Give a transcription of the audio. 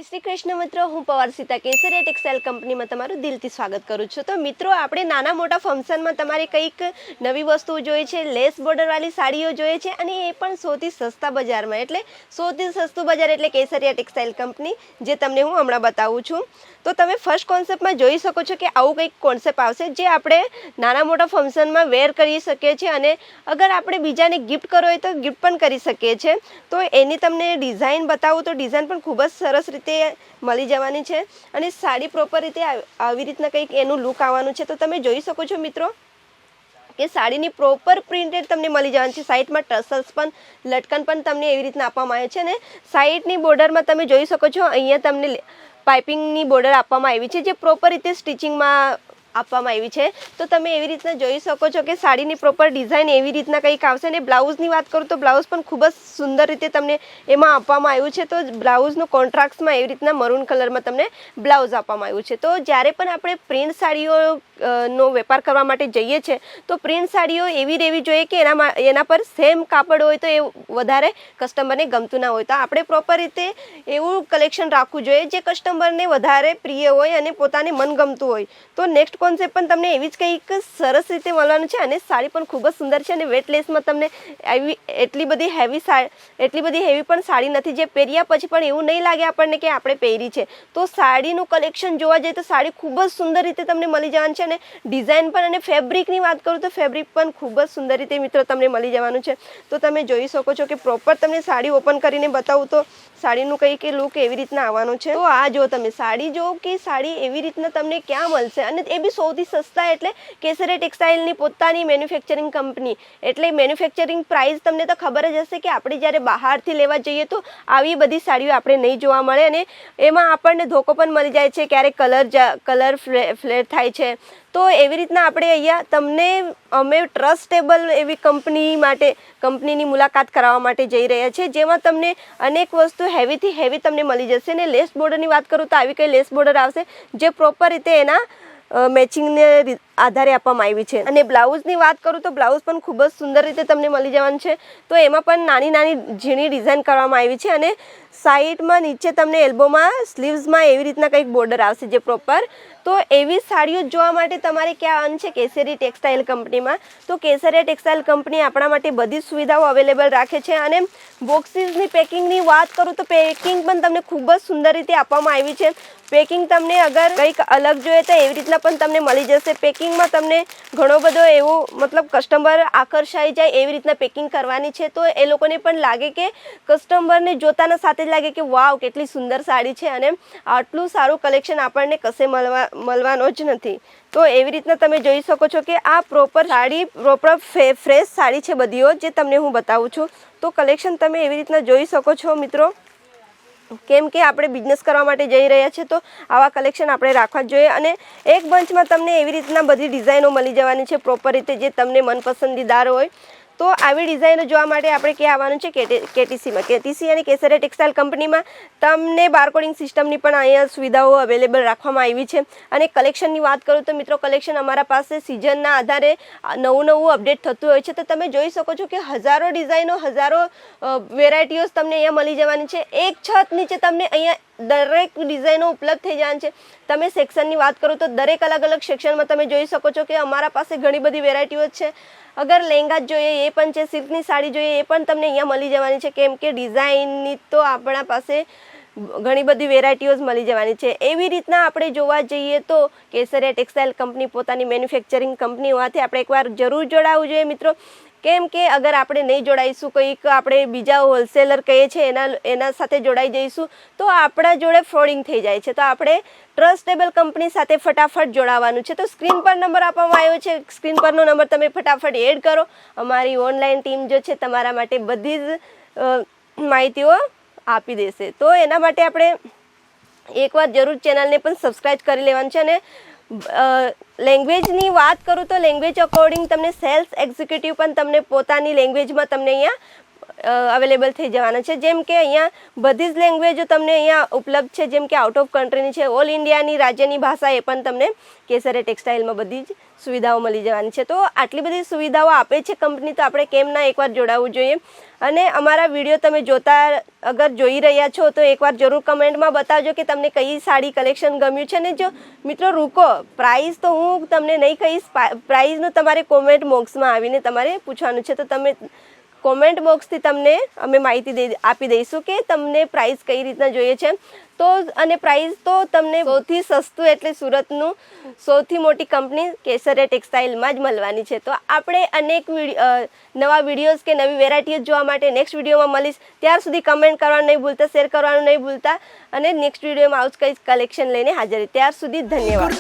જય શ્રી કૃષ્ણ મિત્રો, હું પવારસીતા કેસરિયા ટેક્સટાઇલ કંપનીમાં તમારું દિલથી સ્વાગત કરું છું। તો મિત્રો, આપણે નાના મોટા ફંક્શનમાં તમારે કંઈક નવી વસ્તુઓ જોઈએ છે, લેસ બોર્ડરવાળી સાડીઓ જોઈએ છે, અને એ પણ સૌથી સસ્તા બજારમાં, એટલે સૌથી સસ્તું બજાર એટલે કેસરિયા ટેક્સટાઇલ કંપની, જે તમને હું હમણાં બતાવું છું। તો તમે ફર્સ્ટ કોન્સેપ્ટમાં જોઈ શકો છો કે આવું કંઈક કોન્સેપ્ટ આવશે જે આપણે નાના મોટા ફંક્શનમાં વેર કરી શકીએ છીએ, અને અગર આપણે બીજાને ગિફ્ટ કરો હોય તો ગિફ્ટ પણ કરી શકીએ છીએ। તો એની તમને ડિઝાઇન બતાવું તો ડિઝાઇન પણ ખૂબ જ સરસ રીતે મળી જવાની છે, અને સાડી પ્રોપર રીતે આવી રીતના કંઈક એનું લુક આવવાનું છે। તો તમે જોઈ શકો છો મિત્રો કે સાડીની પ્રોપર પ્રિન્ટેડ તમને મળી જવાની છે। સાઈડમાં ટસલ્સ પણ, લટકન પણ તમને એવી રીતના આપવામાં આવે છે, અને સાઈડની બોર્ડરમાં તમે જોઈ શકો છો અહીંયા તમને પાઇપિંગની બોર્ડર આપવામાં આવી છે, જે પ્રોપર રીતે સ્ટિચિંગમાં આપવામાં આવી છે। તો તમે એવી રીતના જોઈ શકો છો કે સાડીની પ્રોપર ડિઝાઇન એવી રીતના કંઈક આવશે। અને બ્લાઉઝની વાત કરું તો બ્લાઉઝ પણ ખૂબ જ સુંદર રીતે તમને એમાં આપવામાં આવ્યું છે। તો બ્લાઉઝનું કોન્ટ્રાસ્ટમાં એવી રીતના મરૂન કલરમાં તમને બ્લાઉઝ આપવામાં આવ્યું છે। તો જ્યારે પણ આપણે પ્રિન્ટ સાડીઓ નો વેપાર કરવા માટે જઈએ છીએ તો પ્રિન્ટ સાડીઓ એવી રહેવી જોઈએ કે એના પર સેમ કાપડ હોય તો એ વધારે કસ્ટમરને ગમતું ના હોય। તો આપણે પ્રોપર રીતે એવું કલેક્શન રાખવું જોઈએ જે કસ્ટમરને વધારે પ્રિય હોય અને પોતાને મનગમતું હોય। તો નેક્સ્ટ કોન્સેપ્ટ પણ તમને એવી જ કંઈક સરસ રીતે મળવાનું છે, અને સાડી પણ ખૂબ જ સુંદર છે, અને વેટલેસમાં તમને આવી એટલી બધી હેવી પણ સાડી નથી, જે પહેર્યા પછી પણ એવું નહીં લાગે આપણને કે આપણે પહેરી છે। તો સાડીનું કલેક્શન જોવા જઈએ તો સાડી ખૂબ જ સુંદર રીતે તમને મળી જવાની છે, અને ડિઝાઇન પણ, અને ફેબ્રિકની વાત કરું તો ફેબ્રિક પણ ખૂબ જ સુંદર રીતે મિત્રો તમને મળી જવાનું છે। તો તમે જોઈ શકો છો કે પ્રોપર તમને સાડી ઓપન કરીને બતાવું તો સાડીનું કંઈક લુક એવી રીતના આવવાનું છે। તો આ જો તમે સાડી જો કે સાડી એવી રીતના તમને ક્યાં મળશે, અને એ બી સૌથી સસ્તા, એટલે કેસરિયા ટેક્સટાઇલની પોતાની મેન્યુફેક્ચરિંગ કંપની, એટલે મેન્યુફેક્ચરિંગ પ્રાઇસ તમને તો ખબર જ હશે કે આપણે જ્યારે બહારથી લેવા જઈએ તો આવી બધી સાડીઓ આપણે નહીં જોવા મળે, અને એમાં આપણને ધોકો પણ મળી જાય છે, ક્યારેક કલર ફ્લેટ થાય છે। તો એવી રીતના આપણે અહીંયા અમે ટ્રસ્ટેબલ એવી કંપનીની મુલાકાત કરાવવા માટે જઈ રહ્યા છીએ, જેમાં તમને અનેક વસ્તુ હેવીથી હેવી તમને મળી જશે। અને લેસ બોર્ડરની વાત કરું તો આવી કંઈ લેસ બોર્ડર આવશે જે પ્રોપર રીતે એના મેચિંગને આધારે આપવામાં આવી છે। અને બ્લાઉઝની વાત કરું તો બ્લાઉઝ પણ ખૂબ જ સુંદર રીતે તમને મળી જવાનું છે। તો એમાં પણ નાની નાની ઝીણી ડિઝાઇન કરવામાં આવી છે, અને સાઈડમાં નીચે તમને એલ્બોમાં સ્લીવ્સમાં એવી રીતના કંઈક બોર્ડર આવશે જે પ્રોપર। તો એવી સાડીઓ જોવા માટે તમારે ક્યાં આવવાનું છે? કેસરી ટેક્સટાઇલ કંપનીમાં। તો કેસરિયા ટેક્સટાઇલ કંપની આપણા માટે બધી સુવિધાઓ અવેલેબલ રાખે છે, અને બોક્સીસની પેકિંગની વાત કરું તો પેકિંગ પણ તમને ખૂબ જ સુંદર રીતે આપવામાં આવી છે। પેકિંગ તમને અગર કંઈક અલગ જોઈએ તો એવી રીતના પણ તમને મળી જશે। પેકિંગમાં તમને ઘણો બધો એવું મતલબ કસ્ટમર આકર્ષાઈ જાય એવી રીતના પેકિંગ કરવાની છે, તો એ લોકોને પણ લાગે કે કસ્ટમરને જોતાના સાથે જ લાગે કે વાવ, કેટલી સુંદર સાડી છે, અને આટલું સારું કલેક્શન આપણને કશે મળવાનો જ નથી। તો એવી રીતના તમે જોઈ શકો છો કે આ પ્રોપર ફ્રેશ સાડી છે બધીઓ, જે તમને હું બતાવું છું। તો કલેક્શન તમે એવી રીતના જોઈ શકો છો મિત્રો, કેમ કે આપણે બિઝનેસ કરવા માટે જઈ રહ્યા છીએ તો આવા કલેક્શન આપણે રાખવા જ જોઈએ। અને એક બંચમાં તમને એવી રીતના બધી ડિઝાઇનો મળી જવાની છે પ્રોપર રીતે, જે તમને મનપસંદીદાર હોય। તો આવી ડિઝાઇનો જોવા માટે આપણે ક્યાં આવવાનું છે? કેટીસીમાં। કેટીસી અને કેસરિયા ટેક્સટાઇલ કંપનીમાં તમને બારકોડિંગ સિસ્ટમની પણ અહીંયા સુવિધાઓ અવેલેબલ રાખવામાં આવી છે। અને કલેક્શનની વાત કરું તો મિત્રો, કલેક્શન અમારા પાસે સિઝનના આધારે નવું અપડેટ થતું હોય છે। તો તમે જોઈ શકો છો કે હજારો ડિઝાઇનો, હજારો વેરાયટીઓ તમને અહીંયા મળી જવાની છે। એક છત નીચે તમને અહીંયા દરેક ડિઝાઇનો ઉપલબ્ધ થઈ જવાની છે। તમે સેક્શનની વાત કરો તો દરેક અલગ સેક્શનમાં તમે જોઈ શકો છો કે અમારા પાસે ઘણી બધી વેરાયટીઓ છે। અગર લહેંગા જોઈએ એ પણ છે, સિલ્કની સાડી જોઈએ એ પણ તમને અહીંયા મળી જવાની છે, કેમ કે ડિઝાઇનની તો આપણા પાસે ઘણી બધી વેરાયટીઓ મળી જવાની છે। એવી રીતના આપણે જોવા જઈએ તો કેસરિયા ટેક્સટાઇલ કંપની પોતાની મેન્યુફેક્ચરિંગ કંપની હોવાથી આપણે એકવાર જરૂર જોડાવવું જોઈએ મિત્રો, કેમ કે અગર આપણે નહીં જોડાઈશું, કંઈક આપણે બીજા હોલસેલર કહીએ છીએ એના સાથે જોડાઈ જઈશું તો આપણા જોડે ફ્રોડિંગ થઈ જાય છે। તો આપણે ટ્રસ્ટેબલ કંપની સાથે ફટાફટ જોડાવાનું છે। તો સ્ક્રીન પર નંબર આપવામાં આવ્યો છે, સ્ક્રીન પરનો નંબર તમે ફટાફટ એડ કરો। અમારી ઓનલાઈન ટીમ જે છે તમારા માટે બધી જ માહિતીઓ આપી દેશે। તો એના માટે આપણે એકવાર જરૂર ચેનલને પણ સબસ્ક્રાઈબ કરી લેવાનું છે। અને લેંગ્વેજની વાત કરું તો લેંગ્વેજ અકોર્ડિંગ તમને સેલ્સ એક્ઝિક્યુટિવ પણ તમને પોતાની લેંગ્વેજમાં તમને અહીંયા અવેલેબલ થઈ જવાના છે. જેમ કે અહીંયા બધી જ લેંગ્વેજો તમને અહીંયા ઉપલબ્ધ છે, જેમ કે આઉટ ઓફ કન્ટ્રીની છે, ઓલ ઇન્ડિયાની રાજ્યની ભાષા એ પણ તમને કેસરિયા ટેક્સટાઇલમાં બધી જ સુવિધાઓ મળી જવાની છે. તો આટલી બધી સુવિધાઓ આપે છે કંપની, તો આપણે કેમ ના એકવાર જોડાવવું જોઈએ. અને અમારા વિડીયો તમે અગર જોઈ રહ્યા છો તો એકવાર જરૂર કમેન્ટમાં બતાવજો કે તમને કઈ સાડી કલેક્શન ગમ્યું છે. ને જો મિત્રો રૂકો, પ્રાઇસ તો હું તમને નહીં કહીશ, પ્રાઇસનું તમારે કોમેન્ટ બોક્સમાં આવીને તમારે પૂછવાનું છે. તો તમે કોમેન્ટ બોક્સથી તમને અમે માહિતી આપી દઈશું કે તમને પ્રાઇસ કઈ રીતના જોઈએ છે. તો અને પ્રાઇસ તો તમને સૌથી સસ્તું એટલે સુરતનું સૌથી મોટી કંપની કેસરિયા ટેક્સટાઇલમાં જ મળવાની છે. તો આપણે અનેક નવા વિડીયોઝ કે નવી વેરાયટીઓ જોવા માટે નેક્સ્ટ વિડીયોમાં મળીશ. ત્યાર સુધી કમેન્ટ કરવાનું નહીં ભૂલતા, શેર કરવાનું નહીં ભૂલતા, અને નેક્સ્ટ વિડીયોમાં આવું જ કંઈ કલેક્શન લઈને હાજર. ત્યાર સુધી ધન્યવાદ.